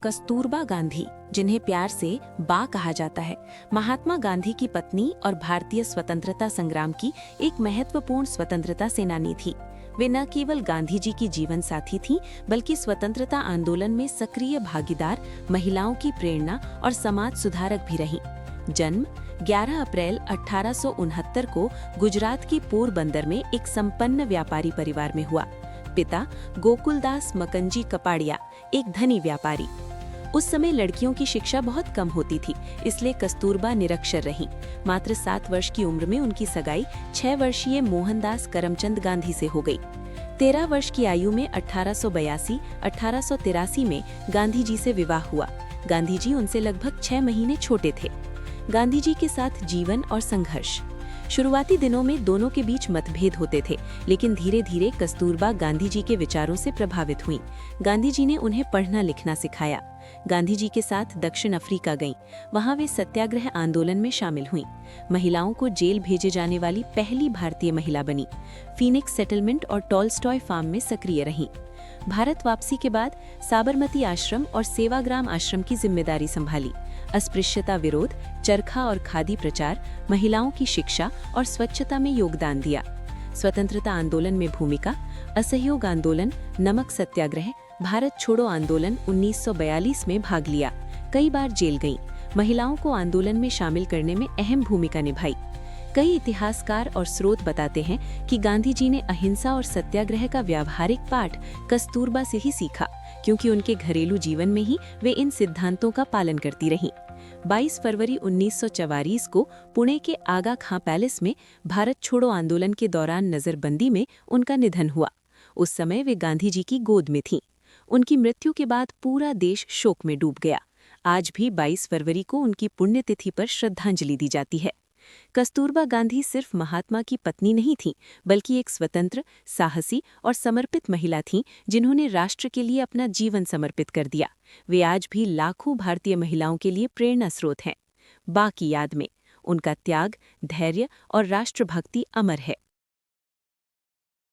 कस्तूरबा गांधी, जिन्हें प्यार से बा कहा जाता है, महात्मा गांधी की पत्नी और भारतीय स्वतंत्रता संग्राम की एक महत्वपूर्ण स्वतंत्रता सेनानी थी। वे न केवल गांधी जी की जीवन साथी थीं, बल्कि स्वतंत्रता आंदोलन में सक्रिय भागीदार, महिलाओं की प्रेरणा और समाज सुधारक भी रहीं। जन्म 11 अप्रैल 1869 को गुजरात की पोरबंदर में एक संपन्न व्यापारी परिवार में हुआ। पिता गोकुलदास मकंजी कपाड़िया एक धनी व्यापारी। उस समय लड़कियों की शिक्षा बहुत कम होती थी, इसलिए कस्तूरबा निरक्षर रहीं। मात्र 7 वर्ष की उम्र में उनकी सगाई 6 वर्षीय मोहनदास करमचंद गांधी से हो गई। 13 वर्ष की आयु में 1882-1883 में गांधी जी से विवाह हुआ। गांधी जी उनसे लगभग 6 महीने छोटे थे। गांधी जी के साथ जीवन और संघर्ष। शुरुआती दिनों में दोनों के बीच मतभेद होते थे, लेकिन धीरे धीरे कस्तूरबा गांधी जी के विचारों से प्रभावित हुईं। गांधी जी ने उन्हें पढ़ना लिखना सिखाया। गांधी जी के साथ दक्षिण अफ्रीका गईं। वहां वे सत्याग्रह आंदोलन में शामिल हुईं। महिलाओं को जेल भेजे जाने वाली पहली भारतीय महिला बनी। फीनिक्स सेटलमेंट और टॉल्स्टॉय फार्म में सक्रिय रहीं। भारत वापसी के बाद साबरमती आश्रम और सेवाग्राम आश्रम की जिम्मेदारी संभाली। अस्पृश्यता विरोध, चरखा और खादी प्रचार, महिलाओं की शिक्षा और स्वच्छता में योगदान दिया। स्वतंत्रता आंदोलन में भूमिका, असहयोग आंदोलन, नमक सत्याग्रह, भारत छोड़ो आंदोलन 1942 में भाग लिया। कई बार जेल गईं। महिलाओं को आंदोलन में शामिल करने में अहम भूमिका निभाई। कई इतिहासकार और स्रोत बताते हैं कि गांधी जी ने अहिंसा और सत्याग्रह का व्यावहारिक पाठ कस्तूरबा से ही सीखा, क्योंकि उनके घरेलू जीवन में ही वे इन सिद्धांतों का पालन करती रहीं। 22 फरवरी 1944 को पुणे के आगा खां पैलेस में भारत छोड़ो आंदोलन के दौरान नजरबंदी में उनका निधन हुआ। उस समय वे गांधी जी की गोद में थीं। उनकी मृत्यु के बाद पूरा देश शोक में डूब गया। आज भी 22 फरवरी को उनकी पुण्यतिथि पर श्रद्धांजलि दी जाती है। कस्तूरबा गांधी सिर्फ महात्मा की पत्नी नहीं थीं, बल्कि एक स्वतंत्र, साहसी और समर्पित महिला थीं, जिन्होंने राष्ट्र के लिए अपना जीवन समर्पित कर दिया। वे आज भी लाखों भारतीय महिलाओं के लिए प्रेरणा स्रोत हैं। बा की याद में उनका त्याग, धैर्य और राष्ट्रभक्ति अमर है।